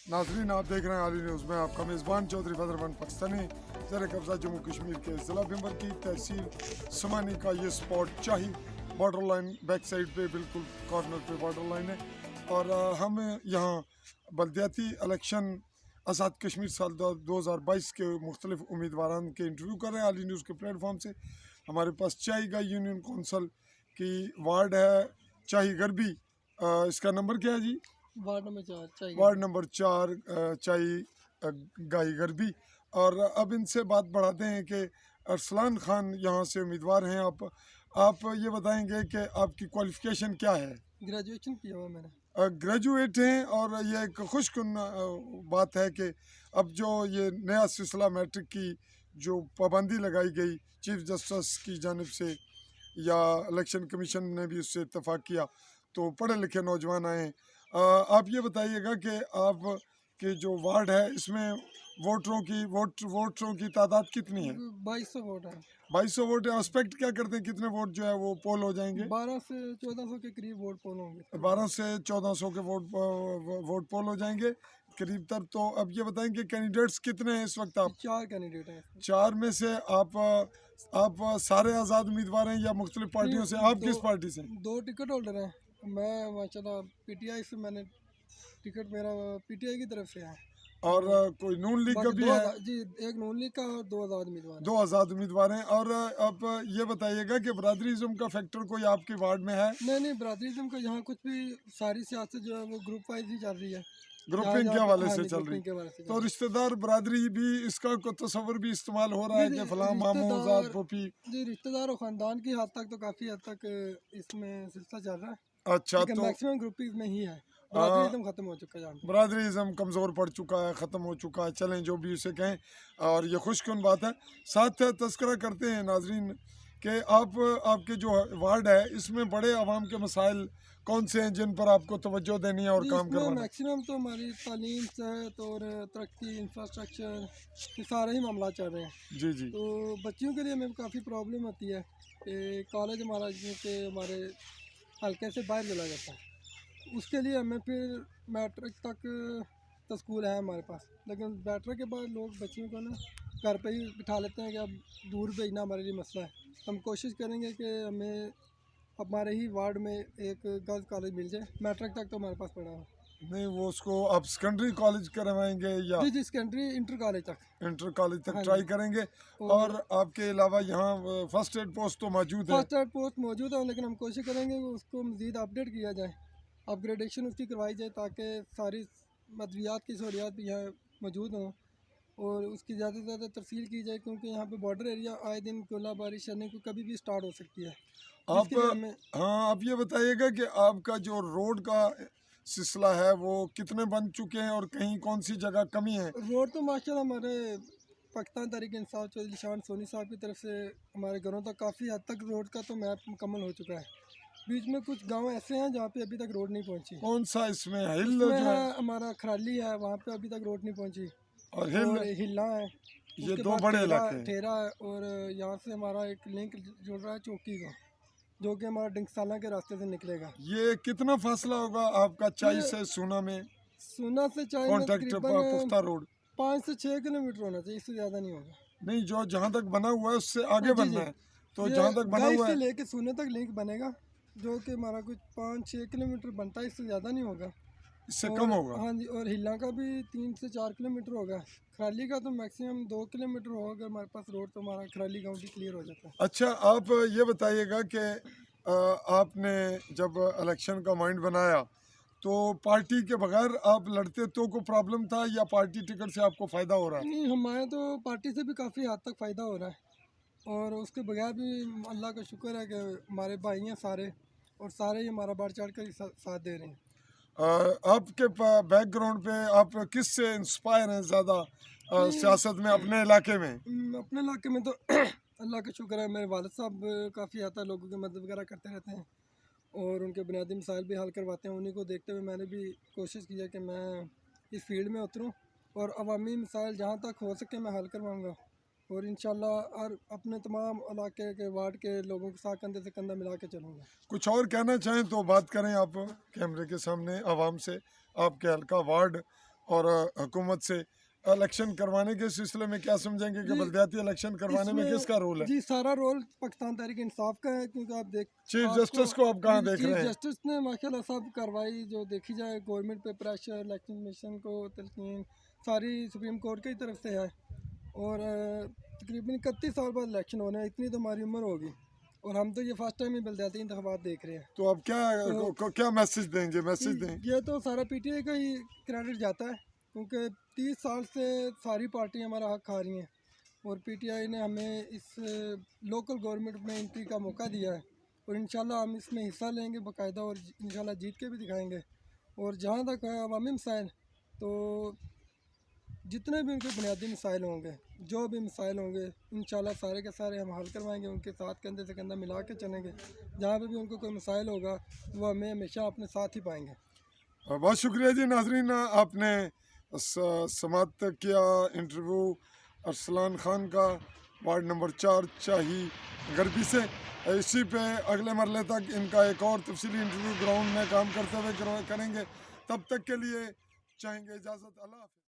नाजरीन, आप देख रहे हैं आली न्यूज़ में। आपका मेज़बान चौधरी फजरमन पाकिस्तानी ज़र कब्ज़ा जम्मू कश्मीर के ज़िला भिंबर की तहसील समानी का ये स्पॉट चाही बॉर्डर लाइन बैक साइड पे, बिल्कुल कॉर्नर पे बॉर्डर लाइन है। और हम यहाँ बल्दियाती इलेक्शन आज़ाद कश्मीर साल 2022 के मुख्तलिफ उम्मीदवारों के इंटरव्यू कर रहे हैं आली न्यूज़ के प्लेटफॉर्म से। हमारे पास चाहीगा यूनियन कौंसल की वार्ड है चाही गरबी। इसका नंबर क्या है जी? वार्ड नंबर 4 चाई गाई गरबी। और अब इनसे बात बढ़ाते हैं कि अरसलान खान यहाँ से उम्मीदवार हैं। आप ये बताएंगे कि आपकी क्वालिफिकेशन क्या है? ग्रेजुएशन किया हुआ मैंने। ग्रेजुएट हैं। और ये एक खुशकुन बात है कि अब जो ये नया सिलसिला मैट्रिक की जो पाबंदी लगाई गई चीफ जस्टिस की जानिब से या इलेक्शन कमीशन ने भी उससे इत्तफाक किया, तो पढ़े लिखे नौजवान आए। आप ये बताइएगा कि आप के जो वार्ड है इसमें वोटरों की तादाद कितनी है? 2200 वोट है। 2200 वोट है। एक्सपेक्ट क्या करते हैं कितने वोट जो है वो पोल हो जाएंगे? 12 से 1400 के करीब वोट पोल होंगे। 12 से 1400 के वोट पोल हो जाएंगे करीब तक। तो अब ये बताएंगे कैंडिडेट्स कितने हैं इस वक्त? आप 4 कैंडिडेट हैं। 4 में से आप सारे आज़ाद उम्मीदवार हैं या मुख्तलिफ पार्टियों से? आप किस पार्टी से? 2 टिकट होल्डर हैं। मैं माशाल्लाह पीटीआई से, मैंने टिकट मेरा पीटीआई की तरफ से है। और कोई नून लीग का भी है? जी, एक नून लीग का और 2 आज़ाद उम्मीदवार। 2 आज़ाद उम्मीदवार हैं। और आप ये बताइएगा कि बरादरीज़म का फैक्टर कोई आपके वार्ड में है? नहीं, बरादरीज़म का यहाँ कुछ भी, सारी सियासत जो है वो ग्रुप वाइज ही चल रही है, ग्रुपिंग के हवाले से चल रही। है। तो रिश्तेदार बरादरी भी इसका को तस्वर भी इस्तेमाल हो रहा है कि फलां मामू ज़ाद पोपी? जी, रिश्तेदार और ख़ानदान की हद तक तो काफ़ी हद तक इसमें सिलसिला चल रहा है। अच्छा, तो मैक्सिमम ग्रुपिंग में ही है। बरादरीज़म खत्म हो चुका है। बरादरीज़म कमज़ोर पड़ चुका है, ख़त्म हो चुका है। चलें, जो भी उसे कहें। और ये खुशकुन बात है। साथ तस्करा करते हैं नाजरीन कि आपके जो वार्ड है इसमें बड़े आवाम के मसाइल कौन से हैं जिन पर आपको तवज्जो देनी है और काम करवाना? मैक्सिमम तो हमारी तालीम, सेहत और तरक्की, इंफ्रास्ट्रक्चर, ये सारे ही मामला चल रहे हैं। जी जी। तो बच्चियों के लिए हमें काफ़ी प्रॉब्लम होती है कि कॉलेज हमारा जैसे हमारे हल्के से बाहर चला जाता है, उसके लिए हमें फिर मैट्रिक तक तो स्कूल है हमारे पास, लेकिन मैट्रिक के बाद लोग बच्चियों को ना घर पे ही बिठा लेते हैं कि अब दूर भेजना हमारे लिए मसला है। हम कोशिश करेंगे कि हमें हमारे ही वार्ड में एक गर्ल्स कॉलेज मिल जाए। मैट्रिक तक तो हमारे पास पड़ा है। नहीं, वो उसको आप सेकेंडरी कॉलेज करवाएंगे या? जी, सेकेंडरी इंटर कॉलेज तक। इंटर कॉलेज तक हाँ ट्राई करेंगे। और आपके अलावा यहाँ फर्स्ट एड पोस्ट तो मौजूद है? फर्स्ट एड पोस्ट मौजूद है, लेकिन हम कोशिश करेंगे कि उसको मज़ीद अपडेट किया जाए, अपग्रेडेशन उसकी करवाई जाए, ताकि सारी मदवियात की सहूलियात भी यहाँ मौजूद हों और उसकी ज़्यादा से ज़्यादा तरसील की जाए, क्योंकि यहाँ पे बॉर्डर एरिया आए दिन गोला बारिश आने को कभी भी स्टार्ट हो सकती है। हाँ, आप ये बताइएगा कि आपका जो रोड का सिलसिला है वो कितने बन चुके हैं और कहीं कौन सी जगह कमी है? रोड तो माशाल्लाह हमारे पाकिस्तान तहरीक इंसाफ चौधरी शान सोनी साहब की तरफ से हमारे घरों तक काफ़ी हद तक रोड का तो मैप मुकम्मल हो चुका है। बीच में कुछ गांव ऐसे हैं जहाँ पे अभी तक रोड नहीं पहुँची। कौन सा इसमें हिल जो है? हमारा खराली है, वहाँ पे अभी तक रोड नहीं पहुँची। और हिल्ला है, ये 2 बड़े इलाके हैं। ठेरा है, और यहाँ से हमारा एक लिंक जुड़ रहा है चौकी का, जो कि हमारा डिंगसाला के रास्ते से निकलेगा। ये कितना फासला होगा आपका चाई से सूना में? सूना से चाई में पुख्ता रोड 5 से 6 किलोमीटर होना चाहिए, इससे ज़्यादा नहीं होगा। नहीं, जो जहाँ तक बना हुआ है उससे आगे बनना है। तो जहाँ तक बना हुआ है लेके सूने तक लिंक बनेगा, जो कि हमारा कुछ 5-6 किलोमीटर बनता है, इससे ज़्यादा नहीं होगा, इससे कम होगा। हाँ जी। और हिल्ला का भी 3 से 4 किलोमीटर होगा। खराली का तो मैक्सिमम 2 किलोमीटर होगा। अगर हमारे पास रोड तो हमारा खराली गाँव भी क्लियर हो जाता है। अच्छा, आप ये बताइएगा कि आपने जब इलेक्शन का माइंड बनाया तो पार्टी के बगैर आप लड़ते तो को प्रॉब्लम था या पार्टी टिकट से आपको फ़ायदा हो रहा है? नहीं, हमारे तो पार्टी से भी काफ़ी हद तक फ़ायदा हो रहा है, और उसके बगैर भी अल्लाह का शुक्र है कि हमारे भाई हैं सारे, और सारे ही हमारा बढ़ चढ़ कर साथ दे रहे हैं। आपके बैकग्राउंड पे आप किस से इंस्पायर हैं ज़्यादा सियासत में अपने इलाके में? अपने इलाके में तो अल्लाह का शुक्र है, मेरे वालिद साहब काफ़ी आता है, लोगों की मदद वगैरह करते रहते हैं और उनके बुनियादी मसाइल भी हल करवाते हैं। उन्हीं को देखते हुए मैंने भी कोशिश की है कि मैं इस फील्ड में उतरूँ और अवामी मसाइल जहाँ तक हो सके मैं हल करवाऊँगा, और इंशाल्लाह और अपने तमाम इलाके के वार्ड के लोगों के साथ कंधे से कंधा मिला के चलूँगा। कुछ और कहना चाहें तो बात करें आप कैमरे के सामने आवाम से। आपके हल्का वार्ड और हुकूमत से इलेक्शन करवाने के सिलसिले में क्या समझेंगे कि जी, बलदियाती इलेक्शन करवाने में इसमें किसका रोल है? जी सारा रोल पाकिस्तान तहरीक इंसाफ का है, क्योंकि आप देख चीफ आपको जस्टिस को आप कहाँ देख चीफ रहे हैं? जस्टिस ने माशाल्लाह सब कार्रवाई जो देखी जाए, गवर्नमेंट पे प्रेशर, इलेक्शन कमीशन को तलकीन सारी सुप्रीम कोर्ट की तरफ से है। और तकरीबन 31 साल बाद इलेक्शन होने हैं, इतनी तो हमारी उम्र होगी और हम तो ये फर्स्ट टाइम ही बलदियाती इंतखाबात देख रहे हैं। तो आप क्या मैसेज देंगे? मैसेज दें। ये तो सारा पीटीआई का ही क्रेडिट जाता है, क्योंकि 30 साल से सारी पार्टियां हमारा हक खा रही हैं और पीटीआई ने हमें इस लोकल गवर्नमेंट में एंट्री का मौका दिया है और इंशाल्लाह हम इसमें हिस्सा लेंगे बाकायदा और इंशाल्लाह जीत के भी दिखाएंगे। और जहाँ तक है अवामी मसाइल, तो जितने भी उनके बुनियादी मसाइल होंगे, जो भी मसाइल होंगे, इंशाल्लाह सारे के सारे हम हल करवाएंगे, उनके साथ कंधे से कंधा मिला के चलेंगे। जहाँ पे भी उनको कोई मसाइल होगा वो हमें हमेशा अपने साथ ही पाएंगे। बहुत शुक्रिया जी। नाजरीन, आपने समाप्त किया इंटरव्यू अरसलान खान का, वार्ड नंबर 4 चाही गरबी से। इसी पे अगले मरले तक इनका एक और तफसीली इंटरव्यू ग्राउंड में काम करते हुए करेंगे। तब तक के लिए चाहेंगे इजाज़त। अल्लाह हाफ़िज़।